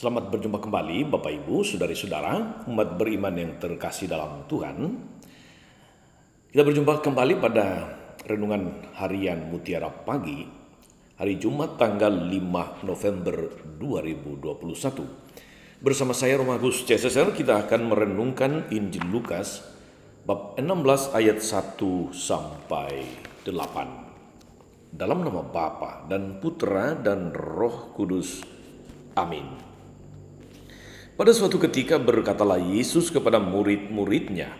Selamat berjumpa kembali Bapak Ibu, Saudari-saudara, umat beriman yang terkasih dalam Tuhan. Kita berjumpa kembali pada Renungan Harian Mutiara Pagi, hari Jumat tanggal 5 November 2021. Bersama saya Romagus CSSR, kita akan merenungkan Injil Lukas bab 16 ayat 1 sampai 8. Dalam nama Bapa dan Putra dan Roh Kudus. Amin. Pada suatu ketika berkatalah Yesus kepada murid-muridnya,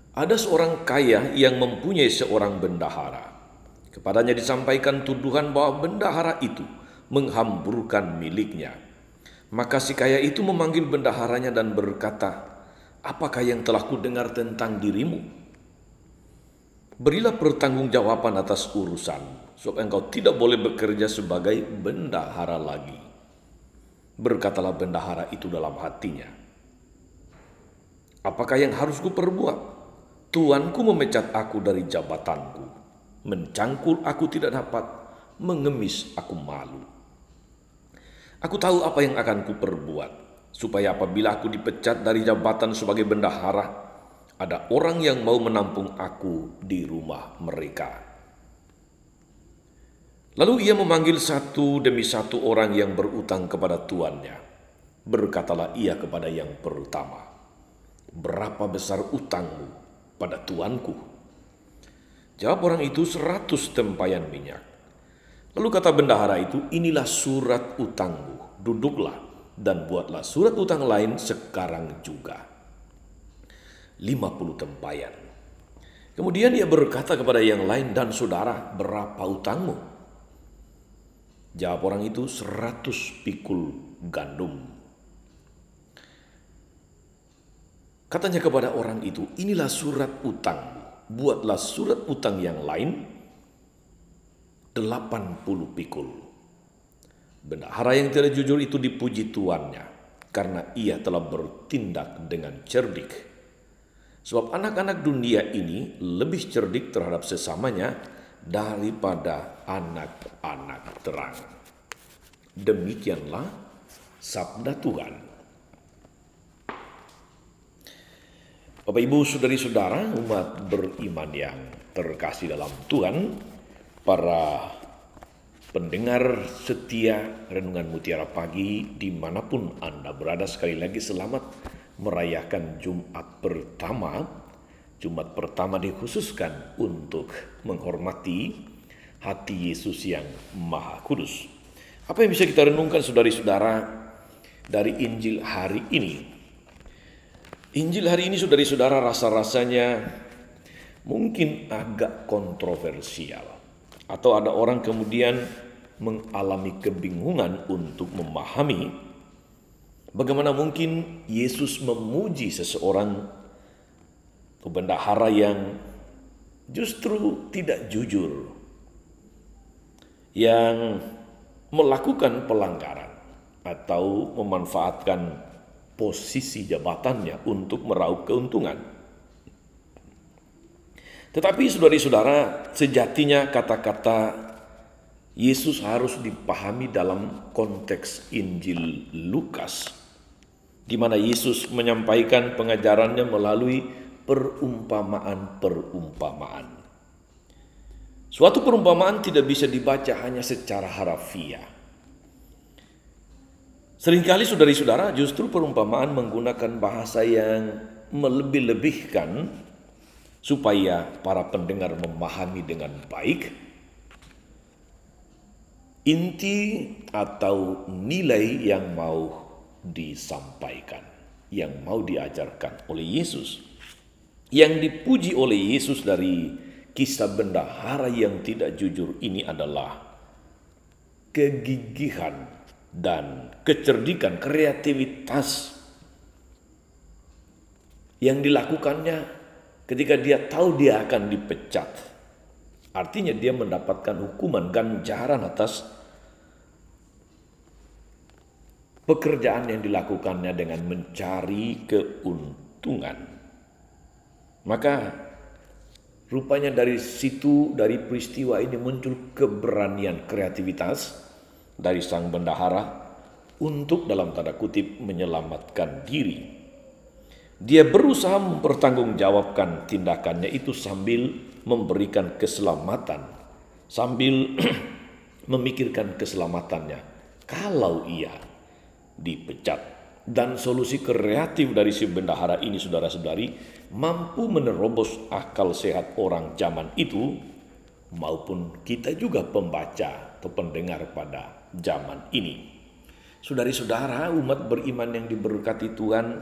ada seorang kaya yang mempunyai seorang bendahara. Kepadanya disampaikan tuduhan bahwa bendahara itu menghamburkan miliknya. Maka si kaya itu memanggil bendaharanya dan berkata, "Apakah yang telah kudengar tentang dirimu? Berilah pertanggungjawaban atas urusan, sebab engkau tidak boleh bekerja sebagai bendahara lagi." Berkatalah bendahara itu dalam hatinya, "Apakah yang harus kuperbuat? Tuanku memecat aku dari jabatanku, mencangkul aku tidak dapat, mengemis aku malu. Aku tahu apa yang akan kuperbuat, supaya apabila aku dipecat dari jabatan sebagai bendahara, ada orang yang mau menampung aku di rumah mereka." Lalu ia memanggil satu demi satu orang yang berutang kepada tuannya. Berkatalah ia kepada yang pertama, "Berapa besar utangmu pada tuanku?" Jawab orang itu, 100 tempayan minyak. Lalu kata bendahara itu, "Inilah surat utangmu, duduklah dan buatlah surat utang lain sekarang juga, 50 tempayan." Kemudian ia berkata kepada yang lain, "Dan saudara, berapa utangmu?" Jawab orang itu, 100 pikul gandum. Katanya kepada orang itu, "Inilah surat utangmu, buatlah surat utang yang lain, 80 pikul." Bendahara yang tidak jujur itu dipuji tuannya, karena ia telah bertindak dengan cerdik. Sebab anak-anak dunia ini lebih cerdik terhadap sesamanya daripada anak-anak terang. Demikianlah sabda Tuhan. Bapak, Ibu, Saudari-saudara, umat beriman yang terkasih dalam Tuhan, para pendengar setia Renungan Mutiara Pagi dimanapun Anda berada, sekali lagi selamat merayakan Jumat pertama. Jumat pertama dikhususkan untuk menghormati hati Yesus yang Maha Kudus. Apa yang bisa kita renungkan, saudari-saudara, dari Injil hari ini? Injil hari ini, saudari-saudara, rasa-rasanya mungkin agak kontroversial. Atau ada orang kemudian mengalami kebingungan untuk memahami bagaimana mungkin Yesus memuji seseorang bendahara yang justru tidak jujur, yang melakukan pelanggaran atau memanfaatkan posisi jabatannya untuk meraup keuntungan. Tetapi saudari-saudara, sejatinya kata-kata Yesus harus dipahami dalam konteks Injil Lukas, di mana Yesus menyampaikan pengajarannya melalui perumpamaan-perumpamaan. Suatu perumpamaan tidak bisa dibaca hanya secara harafiah. Seringkali saudari-saudara, justru perumpamaan menggunakan bahasa yang melebih-lebihkan supaya para pendengar memahami dengan baik inti atau nilai yang mau disampaikan, yang mau diajarkan oleh Yesus. Yang dipuji oleh Yesus dari kisah bendahara yang tidak jujur ini adalah kegigihan dan kecerdikan, kreativitas yang dilakukannya ketika dia tahu dia akan dipecat. Artinya dia mendapatkan hukuman ganjaran atas pekerjaan yang dilakukannya dengan mencari keuntungan. Maka rupanya dari situ, dari peristiwa ini muncul keberanian, kreativitas dari sang bendahara untuk dalam tanda kutip menyelamatkan diri. Dia berusaha mempertanggungjawabkan tindakannya itu sambil memberikan keselamatan, sambil memikirkan keselamatannya kalau ia dipecat. Dan solusi kreatif dari si bendahara ini, saudara-saudari, mampu menerobos akal sehat orang zaman itu maupun kita juga pembaca atau pendengar pada zaman ini. Saudari-saudara, umat beriman yang diberkati Tuhan,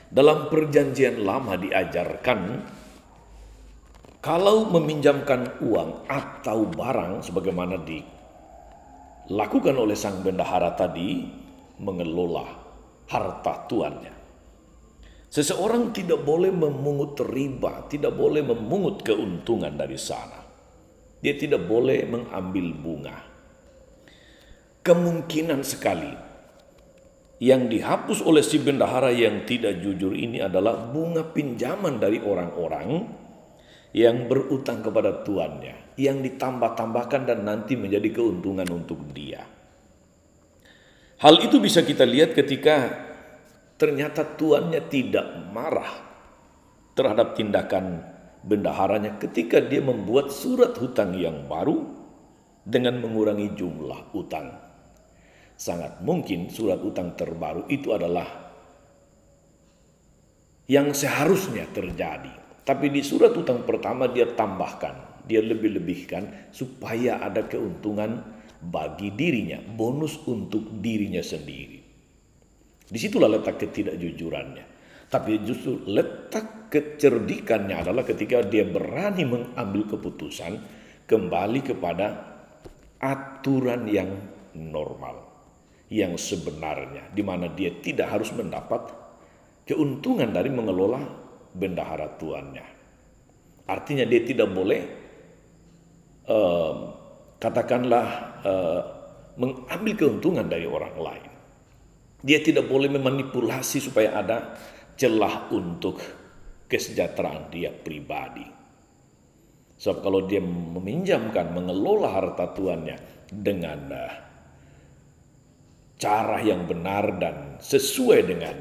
dalam perjanjian lama diajarkan kalau meminjamkan uang atau barang sebagaimana dilakukan oleh sang bendahara tadi, mengelola harta tuannya. Seseorang tidak boleh memungut riba, tidak boleh memungut keuntungan dari sana. Dia tidak boleh mengambil bunga. Kemungkinan sekali yang dihapus oleh si bendahara yang tidak jujur ini adalah bunga pinjaman dari orang-orang yang berutang kepada tuannya, yang ditambah-tambahkan dan nanti menjadi keuntungan untuk dia. Hal itu bisa kita lihat ketika ternyata tuannya tidak marah terhadap tindakan bendaharanya ketika dia membuat surat hutang yang baru dengan mengurangi jumlah utang. Sangat mungkin surat utang terbaru itu adalah yang seharusnya terjadi. Tapi di surat utang pertama dia tambahkan, dia lebih-lebihkan supaya ada keuntungan bagi dirinya, bonus untuk dirinya sendiri. Disitulah letak ketidakjujurannya. Tapi justru letak kecerdikannya adalah ketika dia berani mengambil keputusan kembali kepada aturan yang normal, yang sebenarnya, di mana dia tidak harus mendapat keuntungan dari mengelola bendahara tuannya. Artinya dia tidak boleh mengambil keuntungan dari orang lain. Dia tidak boleh memanipulasi supaya ada celah untuk kesejahteraan dia pribadi. Sebab kalau dia meminjamkan, mengelola harta tuannya dengan cara yang benar dan sesuai dengan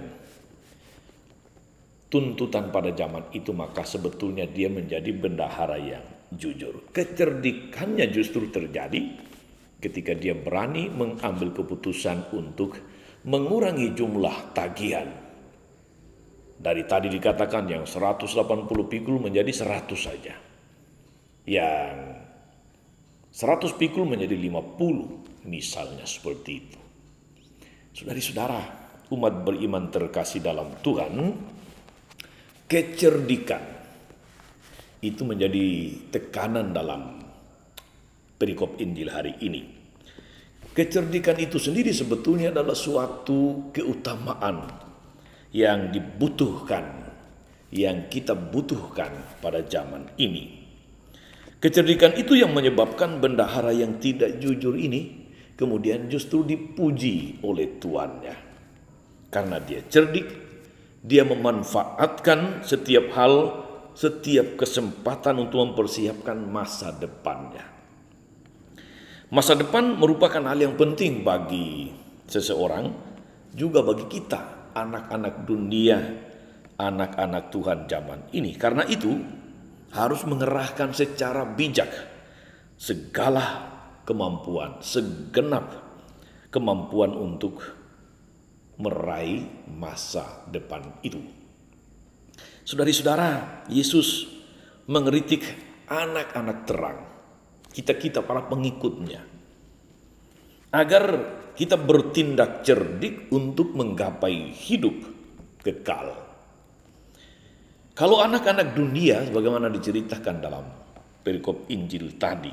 tuntutan pada zaman itu, maka sebetulnya dia menjadi bendahara yang jujur. Kecerdikannya justru terjadi ketika dia berani mengambil keputusan untuk mengurangi jumlah tagihan. Dari tadi dikatakan yang 180 pikul menjadi 100 saja. Yang 100 pikul menjadi 50, misalnya seperti itu. Saudari-saudara, umat beriman terkasih dalam Tuhan, kecerdikan itu menjadi tekanan dalam perikop Injil hari ini. Kecerdikan itu sendiri sebetulnya adalah suatu keutamaan yang dibutuhkan, yang kita butuhkan pada zaman ini. Kecerdikan itu yang menyebabkan bendahara yang tidak jujur ini kemudian justru dipuji oleh tuannya. Karena dia cerdik, dia memanfaatkan setiap hal, setiap kesempatan untuk mempersiapkan masa depannya. Masa depan merupakan hal yang penting bagi seseorang, juga bagi kita, anak-anak dunia, anak-anak Tuhan zaman ini. Karena itu harus mengerahkan secara bijak segala kemampuan, segenap kemampuan untuk meraih masa depan itu. Saudari-saudara, Yesus mengeritik anak-anak terang, kita-kita para pengikutnya, agar kita bertindak cerdik untuk menggapai hidup kekal. Kalau anak-anak dunia, sebagaimana diceritakan dalam perikop Injil tadi,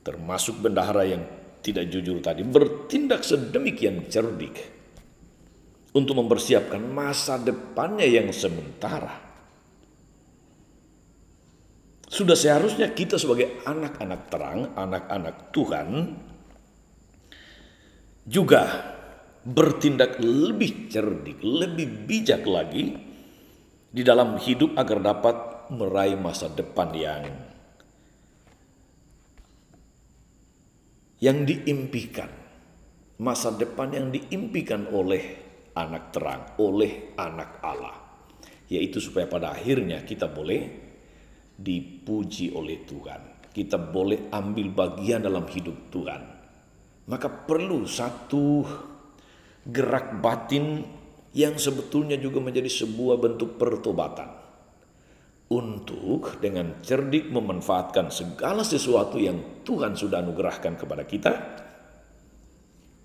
termasuk bendahara yang tidak jujur tadi, bertindak sedemikian cerdik untuk mempersiapkan masa depannya yang sementara, sudah seharusnya kita sebagai anak-anak terang, anak-anak Tuhan, juga bertindak lebih cerdik, lebih bijak lagi di dalam hidup agar dapat meraih masa depan yang diimpikan, masa depan yang diimpikan oleh anak terang, oleh anak Allah. Yaitu supaya pada akhirnya kita boleh dipuji oleh Tuhan. Kita boleh ambil bagian dalam hidup Tuhan. Maka perlu satu gerak batin yang sebetulnya juga menjadi sebuah bentuk pertobatan. Untuk dengan cerdik memanfaatkan segala sesuatu yang Tuhan sudah anugerahkan kepada kita.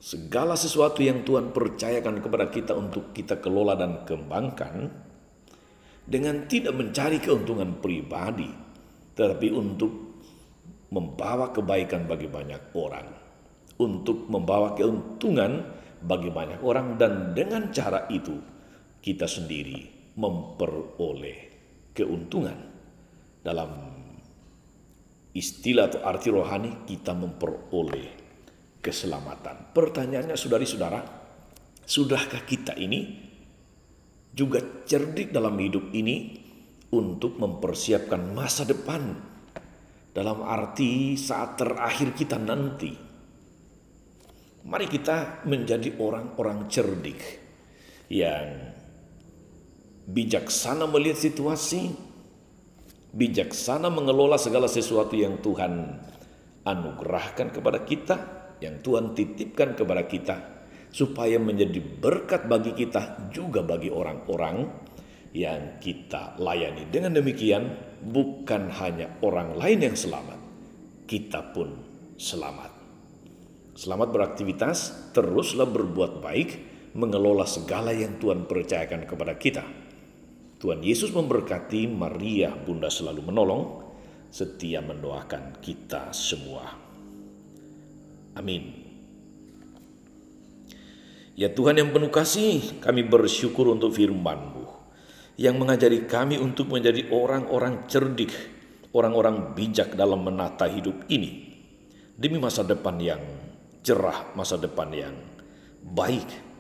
Segala sesuatu yang Tuhan percayakan kepada kita untuk kita kelola dan kembangkan. Dengan tidak mencari keuntungan pribadi. Tetapi untuk membawa kebaikan bagi banyak orang. Untuk membawa keuntungan bagi banyak orang. Dan dengan cara itu kita sendiri memperoleh keuntungan. Dalam istilah atau arti rohani kita memperoleh keselamatan. Pertanyaannya saudari-saudara, sudahkah kita ini juga cerdik dalam hidup ini untuk mempersiapkan masa depan dalam arti saat terakhir kita nanti? Mari kita menjadi orang-orang cerdik yang bijaksana melihat situasi, bijaksana mengelola segala sesuatu yang Tuhan anugerahkan kepada kita, yang Tuhan titipkan kepada kita, supaya menjadi berkat bagi kita juga bagi orang-orang yang kita layani. Dengan demikian, bukan hanya orang lain yang selamat, kita pun selamat. Selamat beraktivitas, teruslah berbuat baik, mengelola segala yang Tuhan percayakan kepada kita. Tuhan Yesus memberkati. Maria Bunda selalu menolong, setia mendoakan kita semua. Amin. Ya Tuhan yang penuh kasih, kami bersyukur untuk firman-Mu yang mengajari kami untuk menjadi orang-orang cerdik, orang-orang bijak dalam menata hidup ini demi masa depan yang cerah, masa depan yang baik.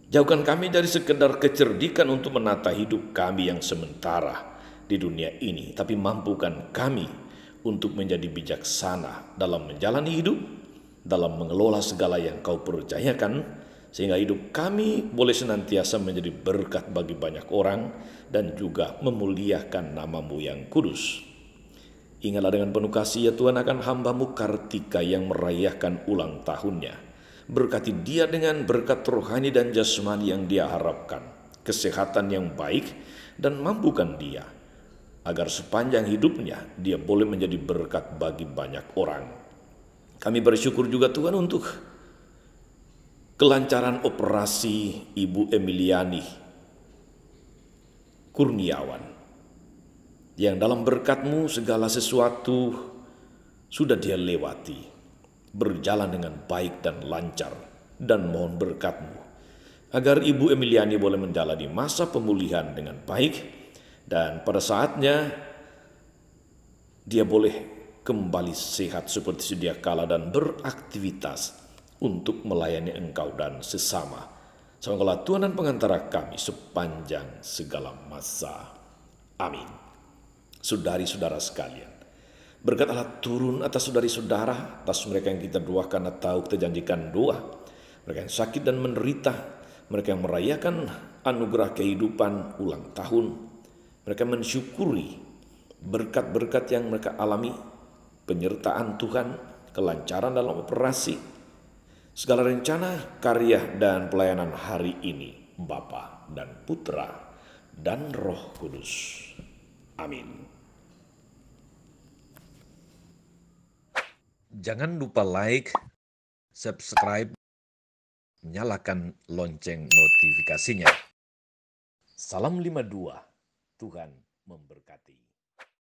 Jauhkan kami dari sekedar kecerdikan untuk menata hidup kami yang sementara di dunia ini, tapi mampukan kami untuk menjadi bijaksana dalam menjalani hidup, dalam mengelola segala yang Kau percayakan, sehingga hidup kami boleh senantiasa menjadi berkat bagi banyak orang dan juga memuliakan nama-Mu yang kudus. Ingatlah dengan penuh kasih ya Tuhan akan hamba-Mu Kartika yang merayakan ulang tahunnya. Berkati dia dengan berkat rohani dan jasmani yang dia harapkan, kesehatan yang baik, dan mampukan dia agar sepanjang hidupnya dia boleh menjadi berkat bagi banyak orang. Kami bersyukur juga Tuhan untuk kelancaran operasi Ibu Emiliani Kurniawan, yang dalam berkat-Mu segala sesuatu sudah dia lewati, berjalan dengan baik dan lancar, dan mohon berkat-Mu agar Ibu Emiliani boleh menjalani masa pemulihan dengan baik, dan pada saatnya dia boleh kembali sehat seperti sedia kala dan beraktivitas untuk melayani Engkau dan sesama. Semoga Tuhan dan pengantara kami sepanjang segala masa. Amin. Saudari-saudara sekalian, berkat Allah turun atas saudari-saudara, atas mereka yang kita doakan atau kita janjikan doa, mereka yang sakit dan menderita, mereka yang merayakan anugerah kehidupan ulang tahun, mereka mensyukuri berkat-berkat yang mereka alami, penyertaan Tuhan, kelancaran dalam operasi, segala rencana, karya, dan pelayanan hari ini, Bapa dan Putra dan Roh Kudus. Amin. Jangan lupa like, subscribe, nyalakan lonceng notifikasinya. Salam 52, Tuhan memberkati.